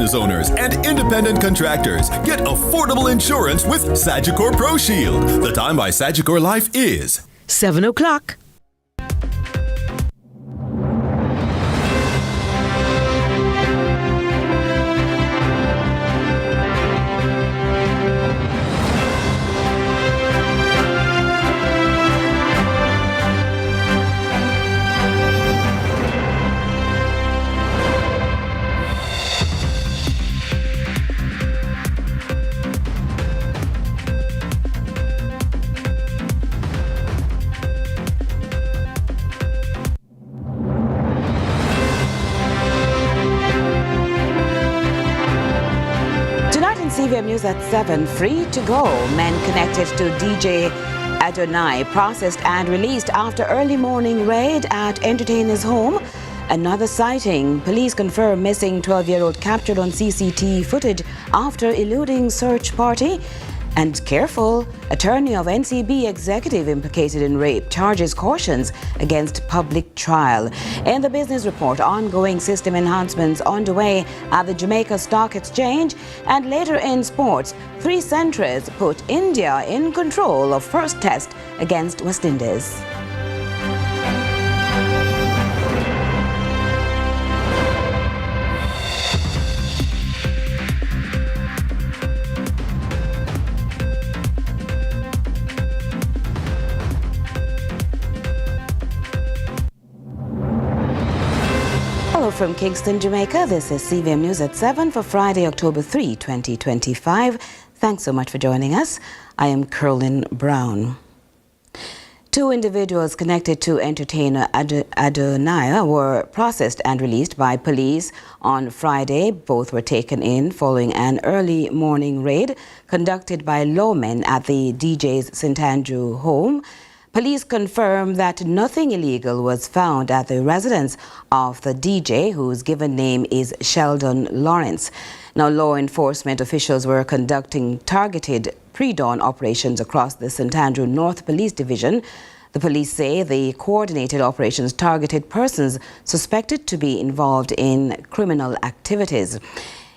business owners, and independent contractors. Get affordable insurance with Sagicor Pro Shield. The time by Sagicor Life is 7 o'clock. CVM News at 7, free to go. Men connected to DJ Adonai processed and released after early morning raid at entertainer's home. Another sighting. Police confirm missing 12-year-old captured on CCTV footage after eluding search party. And careful, attorney of NCB executive implicated in rape charges cautions against public trial. In the business report, ongoing system enhancements underway at the Jamaica Stock Exchange. And later in sports, 3 centres put India in control of first test against West Indies. From Kingston, Jamaica, this is CVM News at 7 for Friday, October 3, 2025. Thanks so much for joining us. I am Curlin Brown. 2 individuals connected to entertainer Adonai were processed and released by police on Friday. Both were taken in following an early morning raid conducted by lawmen at the DJ's St. Andrew home. Police confirm that nothing illegal was found at the residence of the DJ, whose given name is Sheldon Lawrence. Now, law enforcement officials were conducting targeted pre-dawn operations across the St. Andrew North Police Division. The police say the coordinated operations targeted persons suspected to be involved in criminal activities.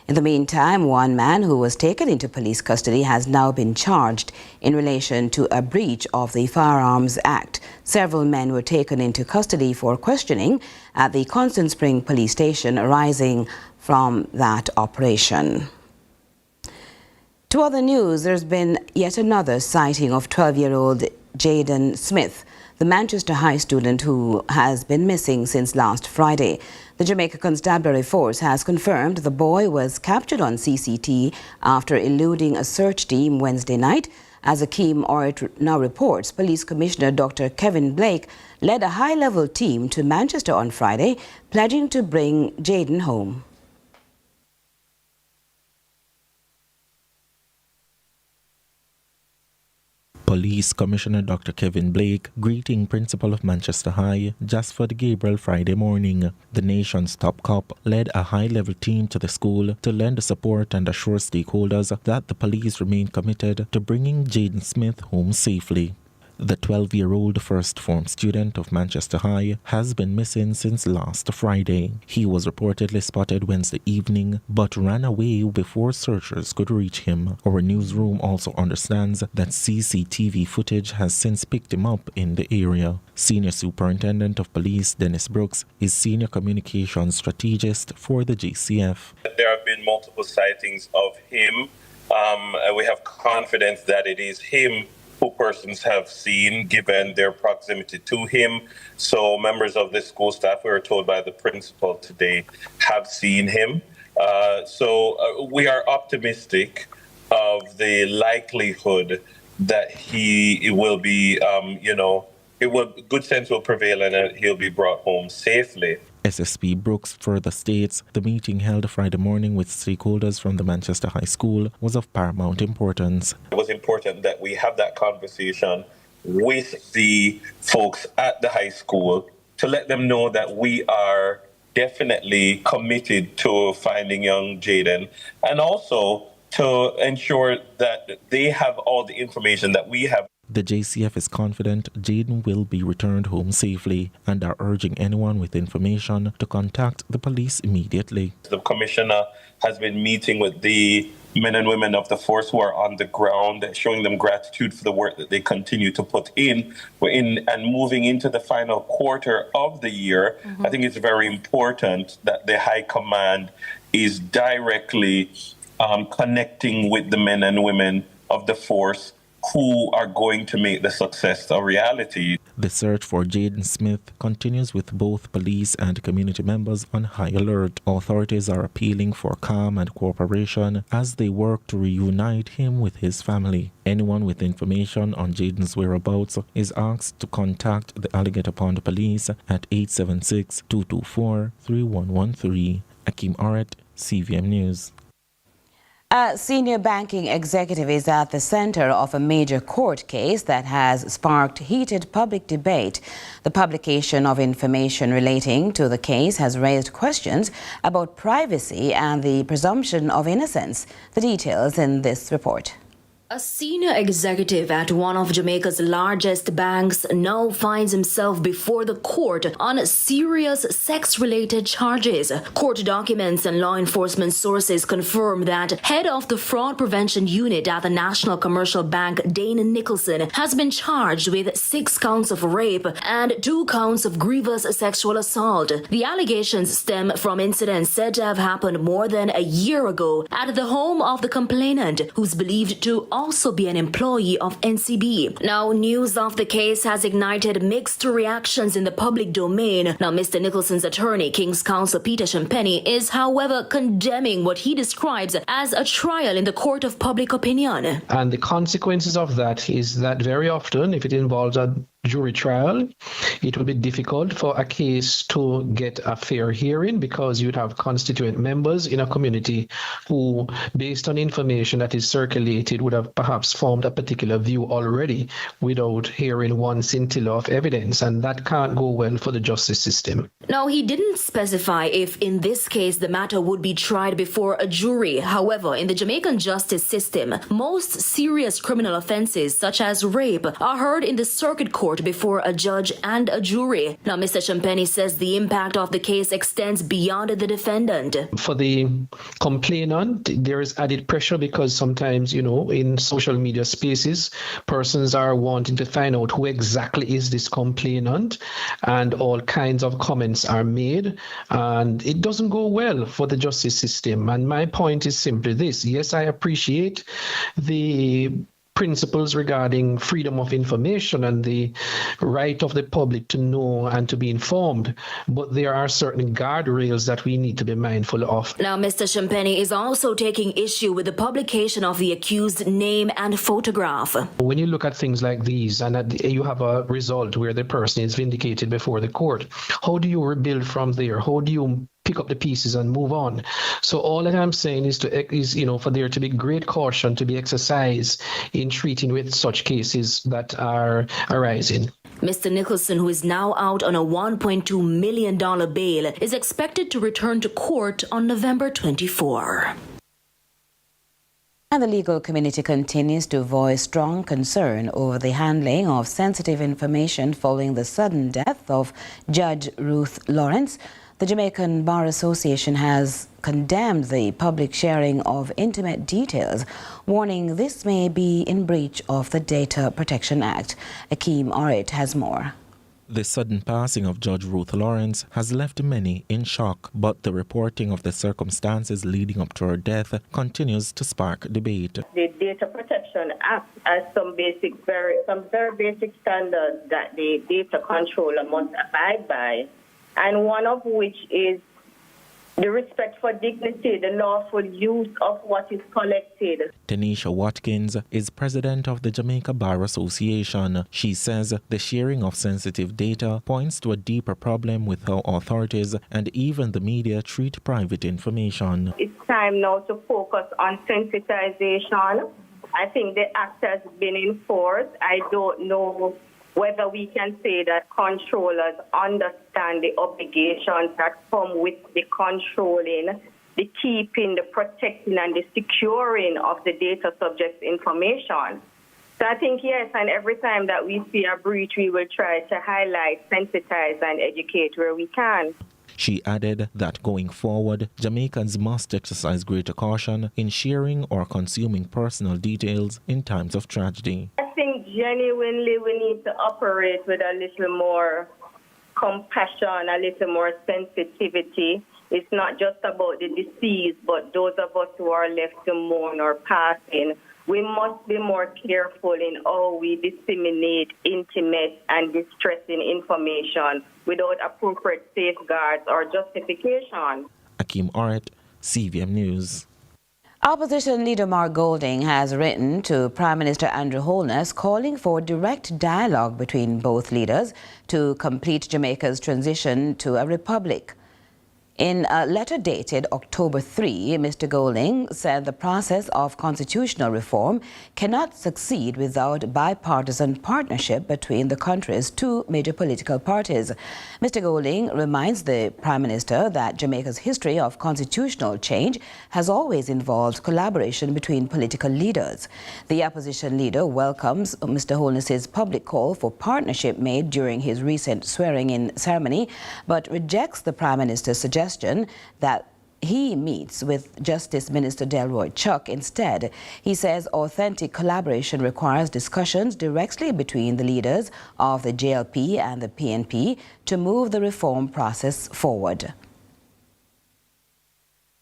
In the meantime, one man who was taken into police custody has now been charged in relation to a breach of the Firearms Act. Several men were taken into custody for questioning at the Constant Spring police station arising from that operation. To other news, there's been yet another sighting of 12-year-old Jaden Smith, the Manchester High student who has been missing since last Friday. The Jamaica Constabulary Force has confirmed the boy was captured on CCTV after eluding a search team Wednesday night. As Akeem Orit now reports, Police Commissioner Dr. Kevin Blake led a high-level team to Manchester on Friday, pledging to bring Jaden home. Police Commissioner Dr. Kevin Blake greeting Principal of Manchester High, Jasford Gabriel, Friday morning. The nation's top cop led a high-level team to the school to lend support and assure stakeholders that the police remain committed to bringing Jaden Smith home safely. The 12-year-old first-form student of Manchester High has been missing since last Friday. He was reportedly spotted Wednesday evening, but ran away before searchers could reach him. Our newsroom also understands that CCTV footage has since picked him up in the area. Senior Superintendent of Police Dennis Brooks is Senior Communications Strategist for the JCF. There have been multiple sightings of him. We have confidence that it is him who persons have seen, given their proximity to him. So members of the school staff, we were told by the principal today, have seen him. So we are optimistic of the likelihood that he will be, good sense will prevail and he'll be brought home safely. SSP Brooks further states the meeting held Friday morning with stakeholders from the Manchester High School was of paramount importance. It was important that we have that conversation with the folks at the high school to let them know that we are definitely committed to finding young Jaden, and also to ensure that they have all the information that we have. The JCF is confident Jaden will be returned home safely and are urging anyone with information to contact the police immediately. The commissioner has been meeting with the men and women of the force who are on the ground, showing them gratitude for the work that they continue to put in. And moving into the final quarter of the year, I think it's very important that the High Command is directly connecting with the men and women of the force who are going to make the success a reality. The search for Jaden Smith continues with both police and community members on high alert. Authorities are appealing for calm and cooperation as they work to reunite him with his family. Anyone with information on Jaden's whereabouts is asked to contact the Alligator Pond Police at 876-224-3113. Akeem Aret, CVM News. A senior banking executive is at the center of a major court case that has sparked heated public debate. The publication of information relating to the case has raised questions about privacy and the presumption of innocence. The details in this report. A senior executive at one of Jamaica's largest banks now finds himself before the court on serious sex-related charges. Court documents and law enforcement sources confirm that head of the fraud prevention unit at the National Commercial Bank, Dane Nicholson, has been charged with 6 counts of rape and 2 counts of grievous sexual assault. The allegations stem from incidents said to have happened more than a year ago at the home of the complainant, who's believed to also be an employee of NCB. Now, news of the case has ignited mixed reactions in the public domain. Now, Mr. Nicholson's attorney, King's Counsel Peter Champagny, is, however, condemning what he describes as a trial in the court of public opinion. And the consequences of that is that very often, if it involves a jury trial, it will be difficult for a case to get a fair hearing because you'd have constituent members in a community who, based on information that is circulated, would have perhaps formed a particular view already without hearing one scintilla of evidence, and that can't go well for the justice system. Now, he didn't specify if in this case the matter would be tried before a jury. However, in the Jamaican justice system, most serious criminal offenses such as rape are heard in the circuit court before a judge and a jury. Now, Mr. Champagny says the impact of the case extends beyond the defendant. For the complainant, there is added pressure because sometimes, in social media spaces, persons are wanting to find out who exactly is this complainant, and all kinds of comments are made, and it doesn't go well for the justice system. And my point is simply this: yes, I appreciate the principles regarding freedom of information and the right of the public to know and to be informed, but there are certain guardrails that we need to be mindful of. Now, Mr. Champagny is also taking issue with the publication of the accused's name and photograph. When you look at things like these and you have a result where the person is vindicated before the court, how do you rebuild from there? How do you pick up the pieces and move on? So all that I'm saying is for there to be great caution to be exercised in treating with such cases that are arising. Mr. Nicholson, who is now out on a $1.2 million bail, is expected to return to court on November 24. And the legal community continues to voice strong concern over the handling of sensitive information following the sudden death of Judge Ruth Lawrence. The Jamaican Bar Association has condemned the public sharing of intimate details, warning this may be in breach of the Data Protection Act. Akeem Aret has more. The sudden passing of Judge Ruth Lawrence has left many in shock, but the reporting of the circumstances leading up to her death continues to spark debate. The Data Protection Act has some very basic standards that the data controller must abide by, and one of which is the respect for dignity, the lawful use of what is collected. Tanisha Watkins is president of the Jamaica Bar Association. She says the sharing of sensitive data points to a deeper problem with how authorities and even the media treat private information. It's time now to focus on sensitization. I think the act has been enforced. I don't know whether we can say that controllers understand the obligations that come with the controlling, the keeping, the protecting, and the securing of the data subject information. So I think, yes, and every time that we see a breach, we will try to highlight, sensitize, and educate where we can. She added that going forward, Jamaicans must exercise greater caution in sharing or consuming personal details in times of tragedy. I think genuinely we need to operate with a little more compassion, a little more sensitivity. It's not just about the deceased, but those of us who are left to mourn or passing. We must be more careful in how we disseminate intimate and distressing information without appropriate safeguards or justification. Akeem Oret, CVM News. Opposition leader Mark Golding has written to Prime Minister Andrew Holness calling for direct dialogue between both leaders to complete Jamaica's transition to a republic. In a letter dated October 3, Mr. Golding said the process of constitutional reform cannot succeed without bipartisan partnership between the country's two major political parties. Mr. Golding reminds the Prime Minister that Jamaica's history of constitutional change has always involved collaboration between political leaders. The opposition leader welcomes Mr. Holness's public call for partnership made during his recent swearing-in ceremony, but rejects the Prime Minister's suggestion that he meets with Justice Minister Delroy Chuck instead. He says authentic collaboration requires discussions directly between the leaders of the JLP and the PNP to move the reform process forward.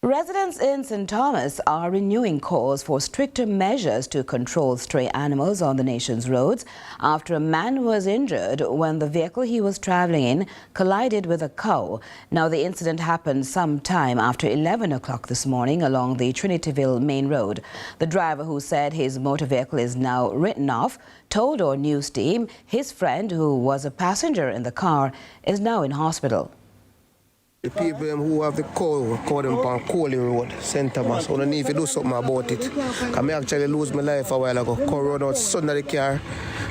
Residents in St. Thomas are renewing calls for stricter measures to control stray animals on the nation's roads after a man was injured when the vehicle he was traveling in collided with a cow. Now, the incident happened sometime after 11 o'clock this morning along the Trinityville main road. The driver, who said his motor vehicle is now written off, told our news team his friend, who was a passenger in the car, is now in hospital. The people who have the cow them on Coley Road, St. Thomas, I don't need to do something about it. Because I actually lose my life a while ago. Cow run out son of the car,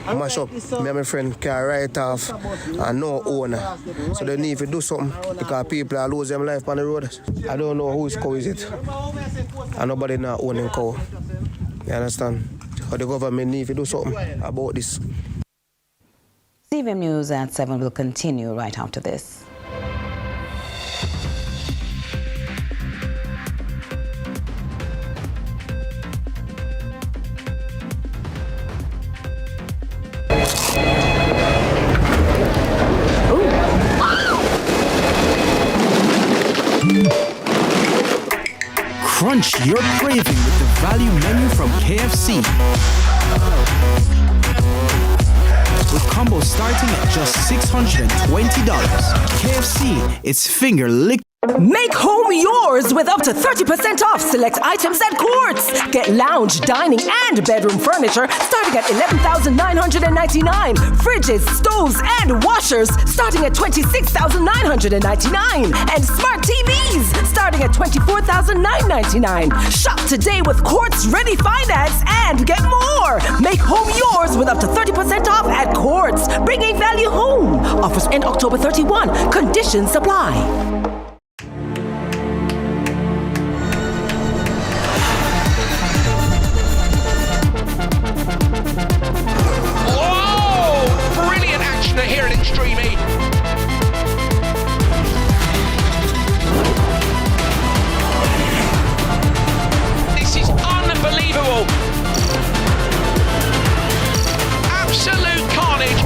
mash up me and my friend car right off, and no owner. So they need to do something because people are losing their life on the road. I don't know whose cow is it. And nobody not owning cow. You understand? But the government need to do something about this. CVM News at 7 will continue right after this. Crunch your craving with the value menu from KFC. With combos starting at just $620. KFC, it's finger lick. Make home yours with up to 30% off select items at Quartz. Get lounge, dining, and bedroom furniture starting at $11,999. Fridges, stoves, and washers starting at $26,999. And smart TVs starting at $24,999. Shop today with Quartz Ready Finance and get more. Make home yours with up to 30% off at Quartz, bringing value home. Offers end October 31. Conditions apply. Here at Extreme E. This is unbelievable. Absolute carnage.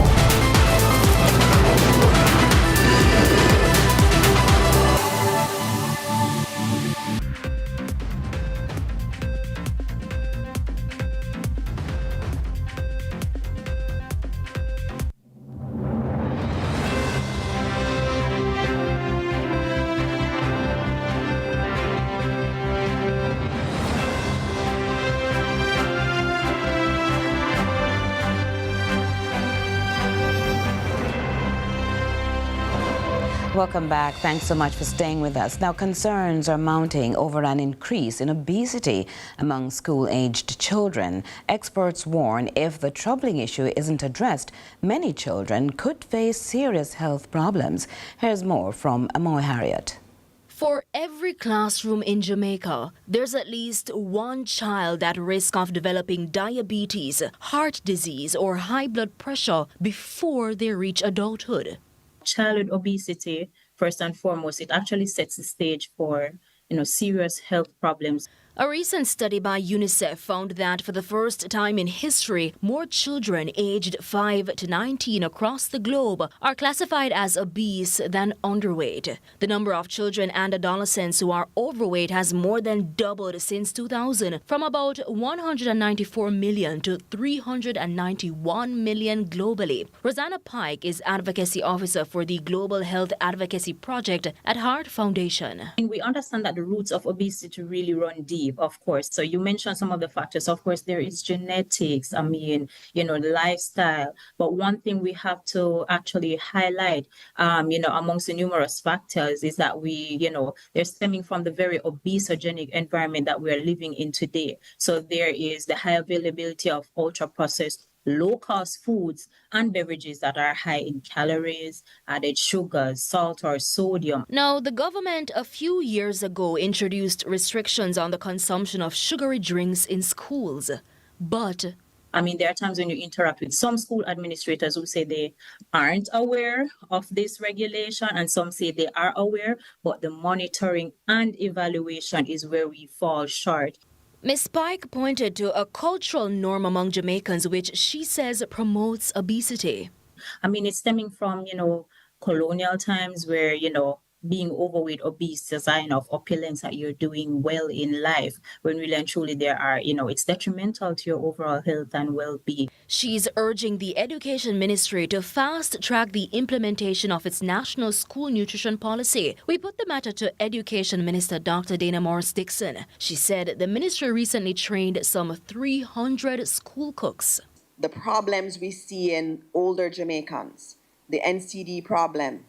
Welcome back. Thanks so much for staying with us. Now, concerns are mounting over an increase in obesity among school-aged children. Experts warn if the troubling issue isn't addressed, many children could face serious health problems. Here's more from Amoy Harriet. For every classroom in Jamaica, there's at least one child at risk of developing diabetes, heart disease, or high blood pressure before they reach adulthood. Childhood obesity, first and foremost, it actually sets the stage for, serious health problems. A recent study by UNICEF found that for the first time in history, more children aged 5 to 19 across the globe are classified as obese than underweight. The number of children and adolescents who are overweight has more than doubled since 2000, from about 194 million to 391 million globally. Rosanna Pike is Advocacy Officer for the Global Health Advocacy Project at Heart Foundation. We understand that the roots of obesity really run deep. Of course. So you mentioned some of the factors. Of course, there is genetics, the lifestyle. But one thing we have to actually highlight, amongst the numerous factors is that they're stemming from the very obesogenic environment that we are living in today. So there is the high availability of ultra-processed low-cost foods and beverages that are high in calories, added sugars, salt or sodium. Now, the government a few years ago introduced restrictions on the consumption of sugary drinks in schools. But there are times when you interact with some school administrators who say they aren't aware of this regulation, and some say they are aware, but the monitoring and evaluation is where we fall short. Ms. Pike pointed to a cultural norm among Jamaicans which she says promotes obesity. It's stemming from, colonial times where, being overweight, obese is a sign of opulence, that you're doing well in life, when really and truly there are, it's detrimental to your overall health and well-being. She's urging the Education Ministry to fast-track the implementation of its national school nutrition policy. We put the matter to Education Minister Dr. Dana Morris-Dixon. She said the ministry recently trained some 300 school cooks. The problems we see in older Jamaicans, the NCD problem,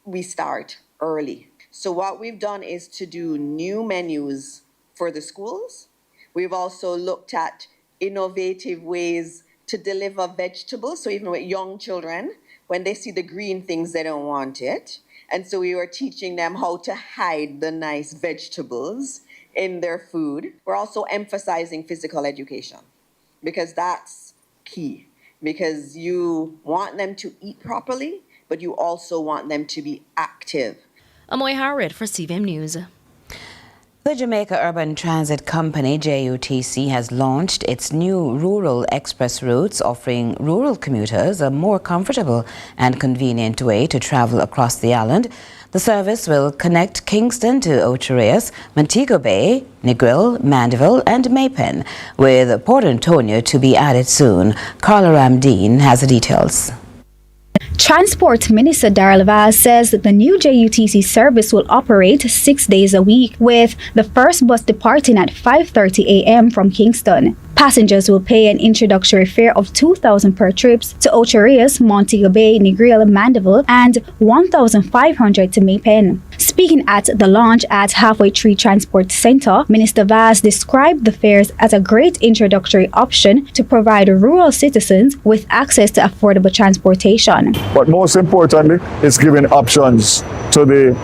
we start early. So what we've done is to do new menus for the schools. We've also looked at innovative ways to deliver vegetables. So even with young children, when they see the green things, they don't want it. And so we were teaching them how to hide the nice vegetables in their food. We're also emphasizing physical education, because that's key. Because you want them to eat properly, but you also want them to be active. Amoy Harriet for CVM News. The Jamaica Urban Transit Company, JUTC, has launched its new rural express routes, offering rural commuters a more comfortable and convenient way to travel across the island. The service will connect Kingston to Ocho Rios, Montego Bay, Negril, Mandeville and Maypen, with Port Antonio to be added soon. Carla Ramdeen has the details. Transport Minister Darrell Vaz says that the new JUTC service will operate 6 days a week, with the first bus departing at 5:30 a.m. from Kingston. Passengers will pay an introductory fare of $2,000 per trip to Ocho Rios, Montego Bay, Negril, Mandeville, and $1,500 to Maypen. Speaking at the launch at Halfway Tree Transport Center, Minister Vaz described the fares as a great introductory option to provide rural citizens with access to affordable transportation. But most importantly, it's giving options to the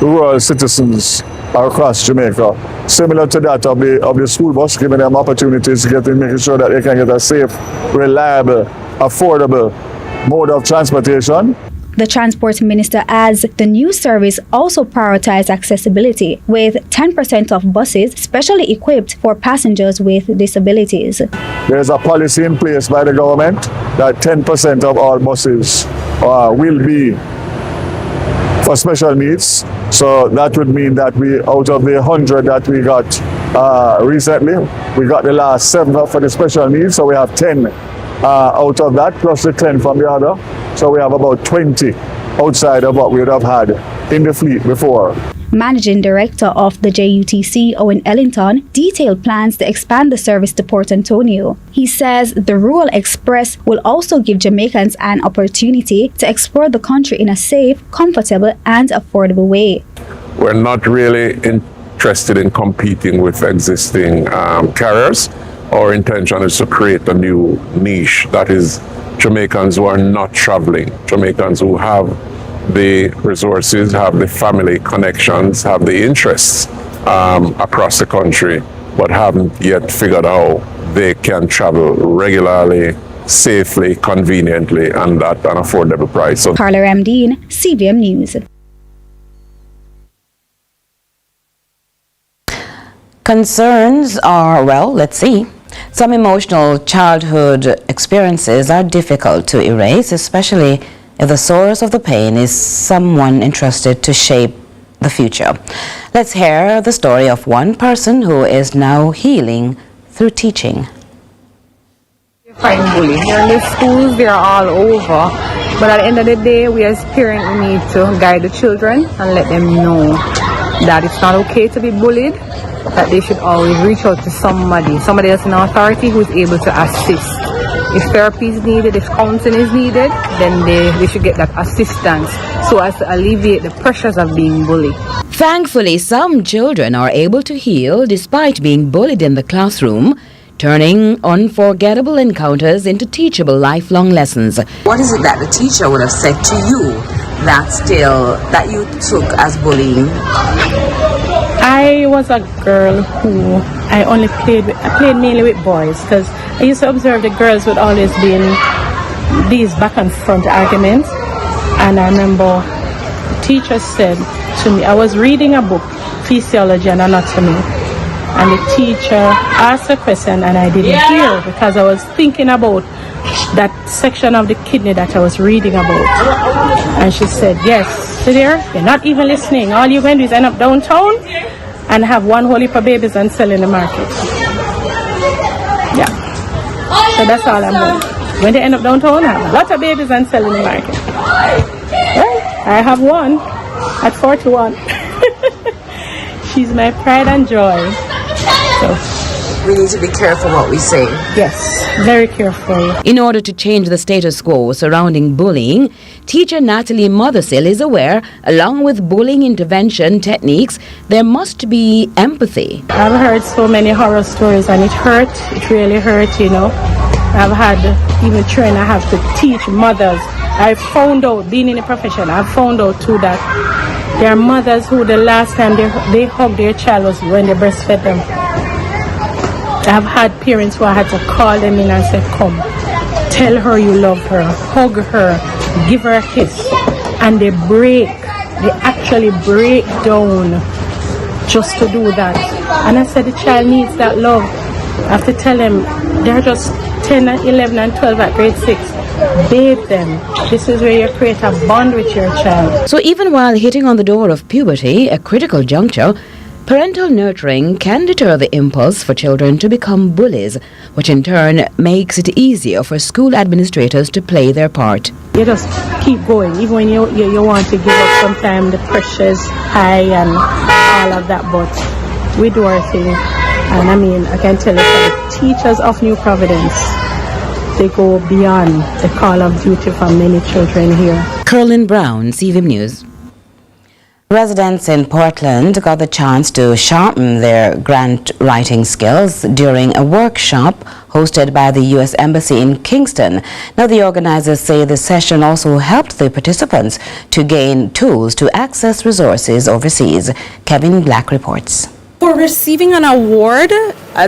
rural citizens across Jamaica, similar to that of the school bus, giving them opportunities to making sure that they can get a safe, reliable, affordable mode of transportation. The Transport Minister adds the new service also prioritizes accessibility, with 10% of buses specially equipped for passengers with disabilities. There's a policy in place by the government that 10% of all buses will be for special needs. So that would mean that we, out of the 100 that we got recently, we got the last 7 for the special needs. So we have 10 out of that, plus the 10 from the other. So we have about 20 outside of what we would have had in the fleet before. Managing Director of the JUTC, Owen Ellington, detailed plans to expand the service to Port Antonio. He says the Rural Express will also give Jamaicans an opportunity to explore the country in a safe, comfortable and affordable way. We're not really interested in competing with existing carriers. Our intention is to create a new niche, that is Jamaicans who are not traveling, Jamaicans who have the resources, have the family connections, have the interests across the country, but haven't yet figured out they can travel regularly, safely, conveniently, and at an affordable price. So, Carla Ramdeen, CVM News. Concerns are, well, let's see. Some emotional childhood experiences are difficult to erase, especially if the source of the pain is someone entrusted to shape the future. Let's hear the story of one person who is now healing through teaching. You find bullying. Here in the schools, they're all over. But at the end of the day, we as parents we need to guide the children and let them know that it's not okay to be bullied, that they should always reach out to somebody that's in authority who is able to assist. If therapy is needed, if counseling is needed, then they should get that assistance so as to alleviate the pressures of being bullied. Thankfully, some children are able to heal despite being bullied in the classroom, turning unforgettable encounters into teachable lifelong lessons. What is it that the teacher would have said to you that you took as bullying? I was a girl who I played mainly with boys, because I used to observe the girls would always be in these back and front arguments. And I remember the teacher said to me, I was reading a book, Physiology and Anatomy, and the teacher asked a question and I didn't hear because I was thinking about that section of the kidney that I was reading about. And she said, yes, see there, you're not even listening. All you're going to do is end up downtown and have one whole heap of babies and sell in the market. Yeah. So that's all I'm doing. When they end up downtown, I have a lot of babies and sell in the market. Well, I have one at 41. She's my pride and joy. So we need to be careful what we say. Yes, very careful. In order to change the status quo surrounding bullying, teacher Natalie Mothersill is aware, along with bullying intervention techniques, there must be empathy. I've heard so many horror stories and it really hurt, you know. I've had even training I have to teach mothers. I found out, being in the profession, I found out too that there are mothers who the last time they hugged their child was when they breastfed them. I've had parents who I had to call them in and say, come, tell her you love her, hug her, give her a kiss. And they actually break down just to do that. And I said the child needs that love. I have to tell them they're just 10 and 11 and 12 at grade 6. Bathe them. This is where you create a bond with your child. So even while hitting on the door of puberty, a critical juncture, parental nurturing can deter the impulse for children to become bullies, which in turn makes it easier for school administrators to play their part. You just keep going, even when you want to give up. Sometimes the pressure's high and all of that, but we do our thing. And I mean, I can tell you that the teachers of New Providence, they go beyond the call of duty for many children here. Curlin Brown, CVM News. Residents in Portland got the chance to sharpen their grant writing skills during a workshop hosted by the U.S. Embassy in Kingston. Now, the organizers say the session also helped the participants to gain tools to access resources overseas. Kevin Black reports. For receiving an award,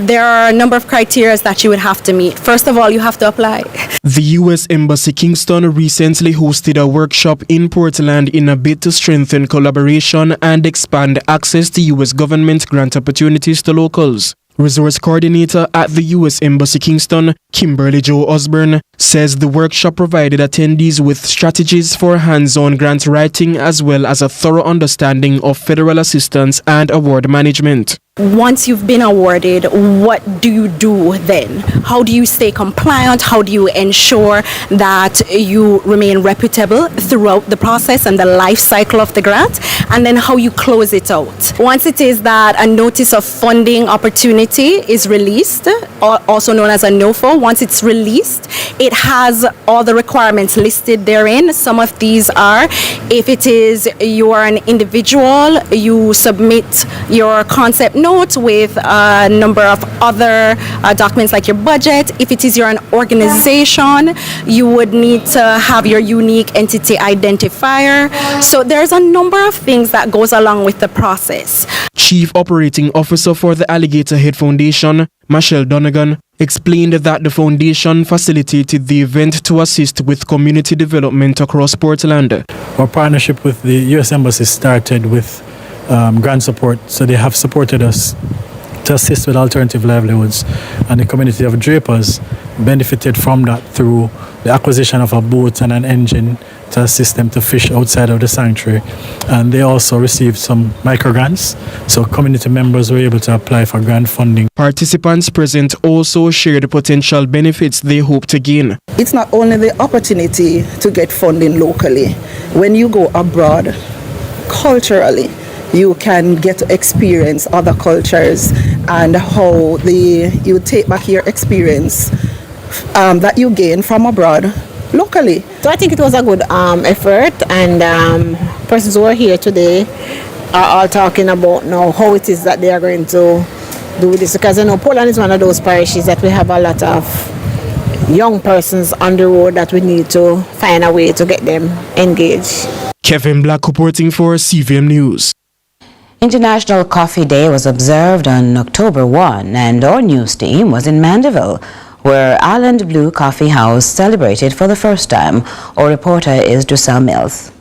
there are a number of criteria that you would have to meet. First of all, you have to apply. The U.S. Embassy Kingston recently hosted a workshop in Portland in a bid to strengthen collaboration and expand access to U.S. government grant opportunities to locals. Resource Coordinator at the U.S. Embassy Kingston, Kimberly Jo Osborne, says the workshop provided attendees with strategies for hands-on grant writing as well as a thorough understanding of federal assistance and award management. Once you've been awarded, what do you do then? How do you stay compliant? How do you ensure that you remain reputable throughout the process and the life cycle of the grant? And then how you close it out. Once it is that a notice of funding opportunity is released, also known as a NOFO, once it's released, it has all the requirements listed therein. Some of these are, if it is you are an individual, you submit your concept note with a number of other documents like your budget. If it is you're an organization, you would need to have your unique entity identifier. So there's a number of things that goes along with the process. Chief Operating Officer for the Alligator Head Foundation, Michelle Donegan, explained that the foundation facilitated the event to assist with community development across Portland. Our partnership with the U.S. Embassy started with grant support, so they have supported us to assist with alternative livelihoods, and the community of Drapers benefited from that through the acquisition of a boat and an engine to assist them to fish outside of the sanctuary. And they also received some micro grants, so community members were able to apply for grant funding. Participants present also shared the potential benefits they hope to gain. It's not only the opportunity to get funding locally. When you go abroad, culturally, you can get to experience other cultures and how you take back your experience that you gain from abroad locally. So I think it was a good effort, and persons who are here today are all talking about now how it is that they are going to do this, because I know Portland is one of those parishes that we have a lot of young persons on the road that we need to find a way to get them engaged. Kevin Black reporting for CVM News. International Coffee Day was observed on October 1, and our news team was in Mandeville, where Island Blue Coffee House celebrated for the first time. Our reporter is Druselle Mills.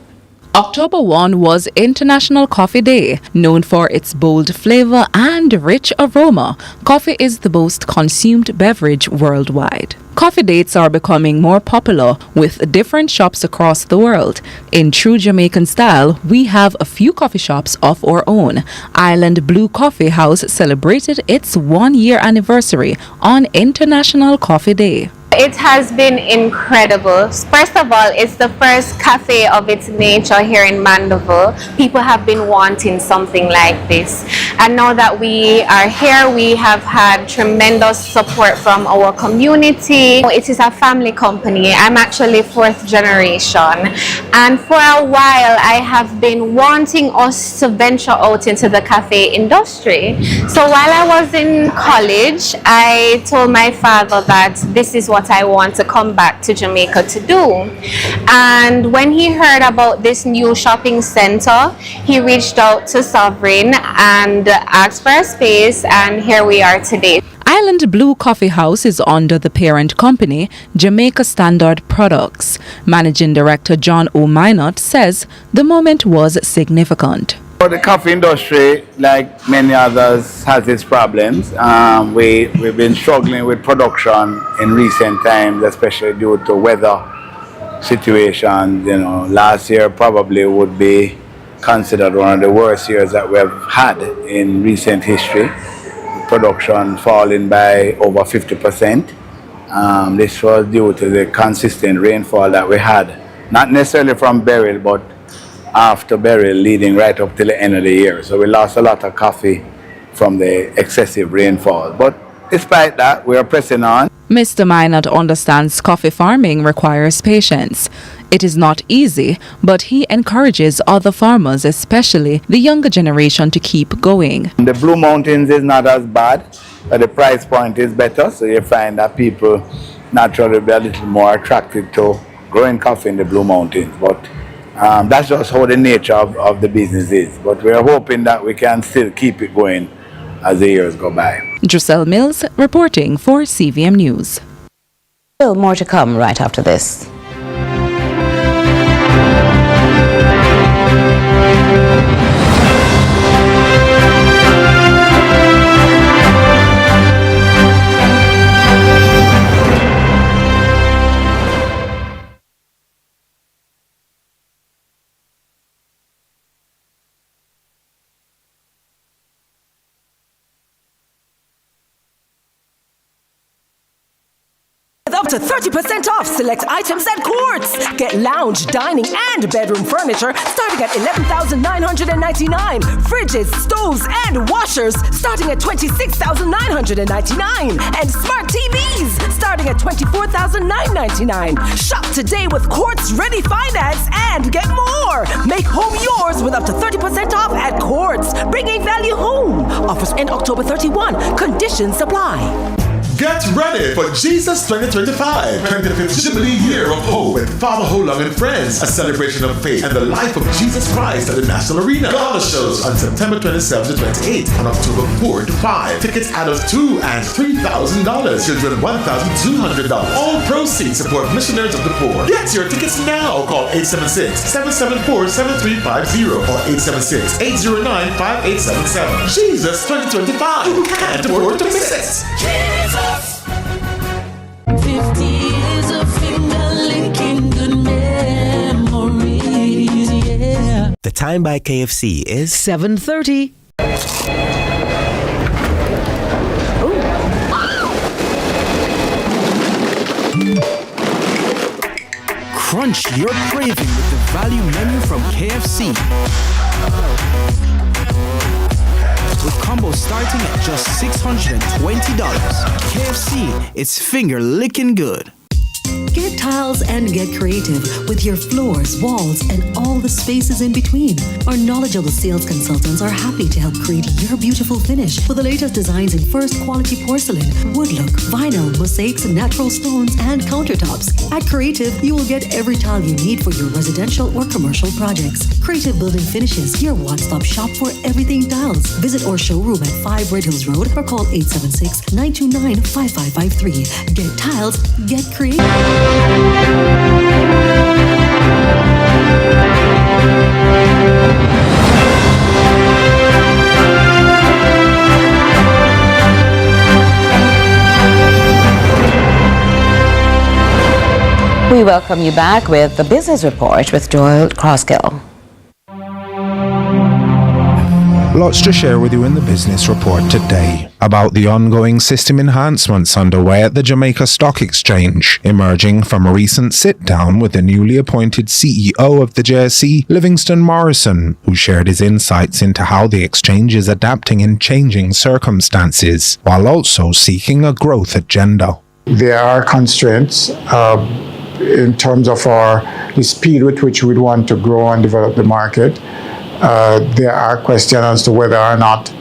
October 1 was International Coffee Day. Known for its bold flavor and rich aroma, coffee is the most consumed beverage worldwide. Coffee dates are becoming more popular with different shops across the world. In true Jamaican style, we have a few coffee shops of our own. Island Blue Coffee House celebrated its 1-year anniversary on International Coffee Day. It has been incredible. First of all, it's the first cafe of its nature here in Mandeville. People have been wanting something like this. And now that we are here, we have had tremendous support from our community. It is a family company. I'm actually 4th generation. And for a while, I have been wanting us to venture out into the cafe industry. So while I was in college, I told my father that this is what I want to come back to Jamaica to do. And when he heard about this new shopping center, he reached out to Sovereign and asked for a space, and here we are today. Island Blue Coffee House is under the parent company, Jamaica Standard Products. Managing Director John O. Minot says the moment was significant. The coffee industry, like many others, has its problems. We've been struggling with production in recent times, especially due to weather situations. You know, last year probably would be considered one of the worst years that we've had in recent history. Production falling by over 50%. This was due to the consistent rainfall that we had, not necessarily from Beryl, but after Beryl, leading right up till the end of the year. So we lost a lot of coffee from the excessive rainfall. But despite that, we are pressing on. Mr. Minot understands coffee farming requires patience. It is not easy, but he encourages other farmers, especially the younger generation, to keep going. The Blue Mountains is not as bad, but the price point is better. So you find that people naturally be a little more attracted to growing coffee in the Blue Mountains. But that's just how the nature of the business is. But we are hoping that we can still keep it going as the years go by. Druselle Mills reporting for CVM News. Still more to come right after this. up to 30% off select items at Quartz. Get lounge, dining, and bedroom furniture starting at $11,999. Fridges, stoves, and washers starting at $26,999. And smart TVs starting at $24,999. Shop today with Quartz Ready Finance and get more. Make home yours with up to 30% off at Quartz, bringing value home. Offers end October 31. Conditions apply. Get ready for Jesus 2025, 25th Jubilee Year of Hope with Father Holong and Friends, a celebration of faith and the life of Jesus Christ at the National Arena. Gala shows on September 27 to 28 and October 4 to 5. Tickets adults $2,000 and $3,000, children $1,200. All proceeds support missionaries of the poor. Get your tickets now. Call 876-774-7350 or 876-809-5877. Jesus 2025. You can't afford to miss it. Jesus. 50 years of finger-licking good memories, yeah. The time by KFC is 7:30. Crunch your craving with the value menu from KFC. With combos starting at just $620. KFC, it's finger-licking good. Get tiles and get creative with your floors, walls, and all the spaces in between. Our knowledgeable sales consultants are happy to help create your beautiful finish with the latest designs in first quality porcelain, wood look, vinyl, mosaics, natural stones, and countertops. At Creative, you will get every tile you need for your residential or commercial projects. Creative Building Finishes, your one-stop shop for everything tiles. Visit our showroom at 5 Red Hills Road or call 876-929-5553. Get tiles, get creative. We welcome you back with the Business Report with Joel Crosskill. Lots to share with you in the Business Report today about the ongoing system enhancements underway at the Jamaica Stock Exchange, emerging from a recent sit-down with the newly appointed CEO of the JUTC, Livingston Morrison, who shared his insights into how the exchange is adapting in changing circumstances, while also seeking a growth agenda. There are constraints in terms of the speed with which we'd want to grow and develop the market. There are questions as to whether or not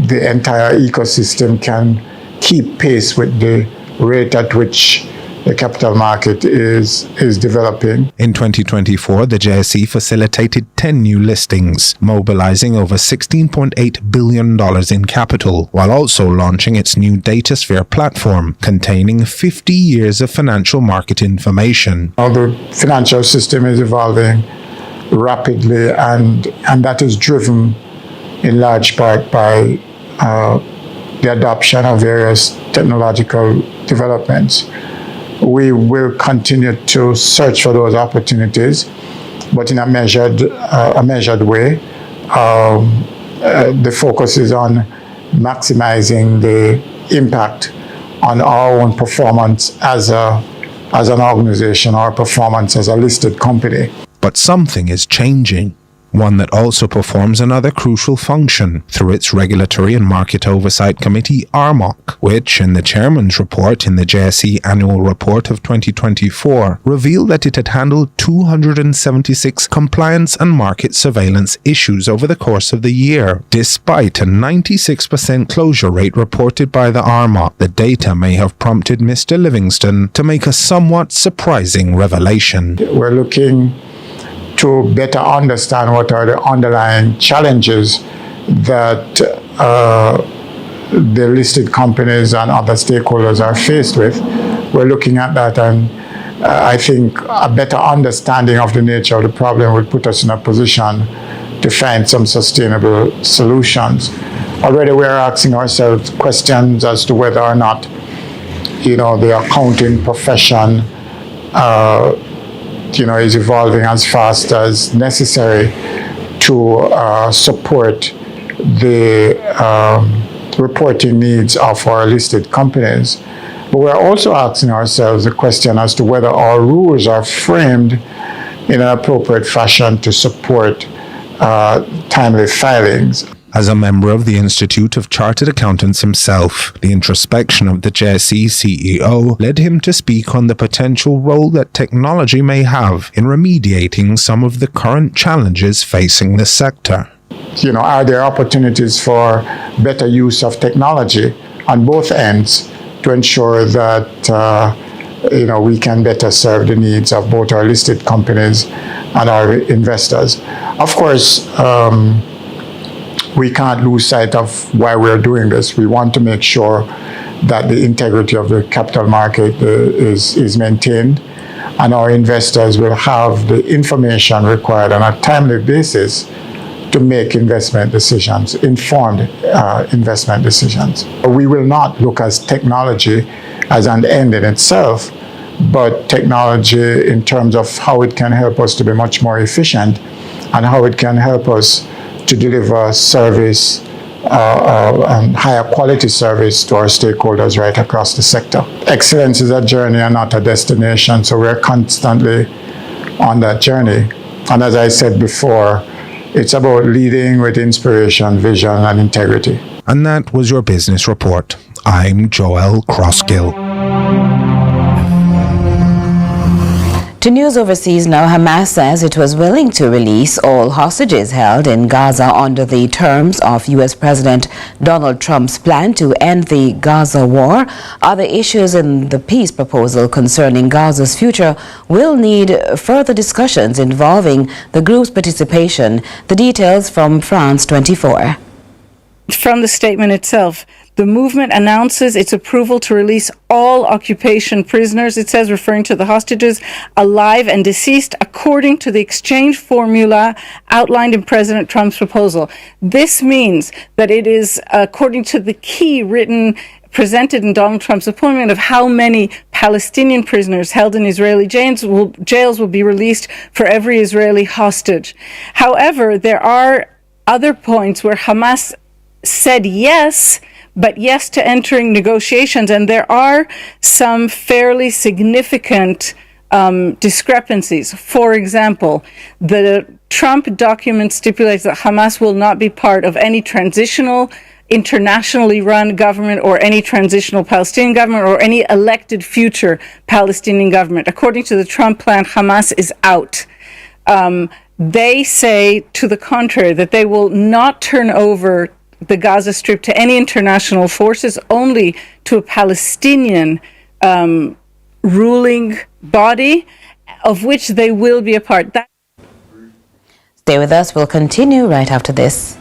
the entire ecosystem can keep pace with the rate at which the capital market is developing. In 2024, the JUTC facilitated 10 new listings, mobilizing over $16.8 billion in capital, while also launching its new DataSphere platform, containing 50 years of financial market information. The financial system is evolving rapidly, and that is driven in large part by the adoption of various technological developments. We will continue to search for those opportunities, but in a measured way. The focus is on maximizing the impact on our own performance as an organization, or performance as a listed company. But something is changing, one that also performs another crucial function through its Regulatory and Market Oversight Committee, RMOC, which, in the chairman's report in the JUTC Annual Report of 2024, revealed that it had handled 276 compliance and market surveillance issues over the course of the year. Despite a 96% closure rate reported by the RMOC, the data may have prompted Mr. Livingston to make a somewhat surprising revelation. We're looking to better understand what are the underlying challenges that the listed companies and other stakeholders are faced with. We're looking at that, and I think a better understanding of the nature of the problem would put us in a position to find some sustainable solutions. Already we're asking ourselves questions as to whether or not, the accounting profession is evolving as fast as necessary to support the reporting needs of our listed companies. But we're also asking ourselves the question as to whether our rules are framed in an appropriate fashion to support timely filings. As a member of the Institute of Chartered Accountants himself, the introspection of the JSC CEO led him to speak on the potential role that technology may have in remediating some of the current challenges facing the sector. Are there opportunities for better use of technology on both ends to ensure that we can better serve the needs of both our listed companies and our investors? Of course, we can't lose sight of why we're doing this. We want to make sure that the integrity of the capital market is maintained, and our investors will have the information required on a timely basis to make investment decisions, informed investment decisions. We will not look at technology as an end in itself, but technology in terms of how it can help us to be much more efficient and how it can help us to deliver service and higher quality service to our stakeholders right across the sector. Excellence is a journey and not a destination, so we're constantly on that journey. And as I said before, it's about leading with inspiration, vision, and integrity. And that was your business report. I'm Joel Crossgill. To news overseas now, Hamas says it was willing to release all hostages held in Gaza under the terms of U.S. President Donald Trump's plan to end the Gaza war. Other issues in the peace proposal concerning Gaza's future will need further discussions involving the group's participation. The details from France 24. From the statement itself, the movement announces its approval to release all occupation prisoners, it says, referring to the hostages, alive and deceased, according to the exchange formula outlined in President Trump's proposal. This means that it is according to the key presented in Donald Trump's appointment of how many Palestinian prisoners held in Israeli jails will be released for every Israeli hostage. However, there are other points where Hamas said yes, but yes to entering negotiations, and there are some fairly significant discrepancies. For example, the Trump document stipulates that Hamas will not be part of any transitional internationally run government or any transitional Palestinian government or any elected future Palestinian government. According to the Trump plan, Hamas is out. They say, to the contrary, that they will not turn over the Gaza Strip to any international forces, only to a Palestinian ruling body, of which they will be a part. Stay with us. We'll continue right after this.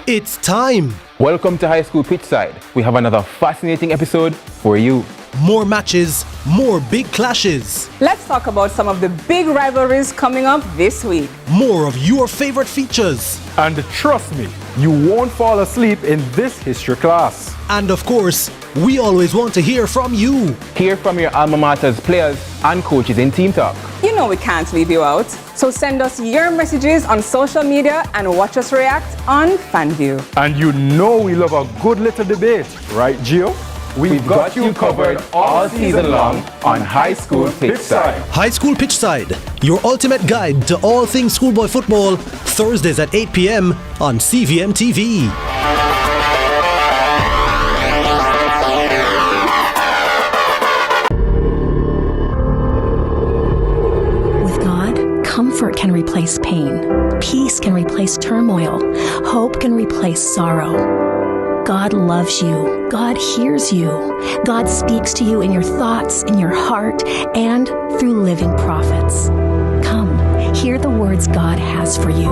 It's time! Welcome to High School Pitchside. We have another fascinating episode for you. More matches, more big clashes. Let's talk about some of the big rivalries coming up this week. More of your favorite features. And trust me, you won't fall asleep in this history class. And of course, we always want to hear from you. Hear from your alma mater's players and coaches in Team Talk. You know we can't leave you out. So send us your messages on social media and watch us react on FanView. And you know we love a good little debate, right, Gio? We've got you covered all season long on High School Pitchside. High School Pitchside, your ultimate guide to all things schoolboy football, Thursdays at 8 p.m. on CVM TV. Comfort can replace pain. Peace can replace turmoil. Hope can replace sorrow. God loves you. God hears you. God speaks to you in your thoughts, in your heart, and through living prophets. Come, hear the words God has for you.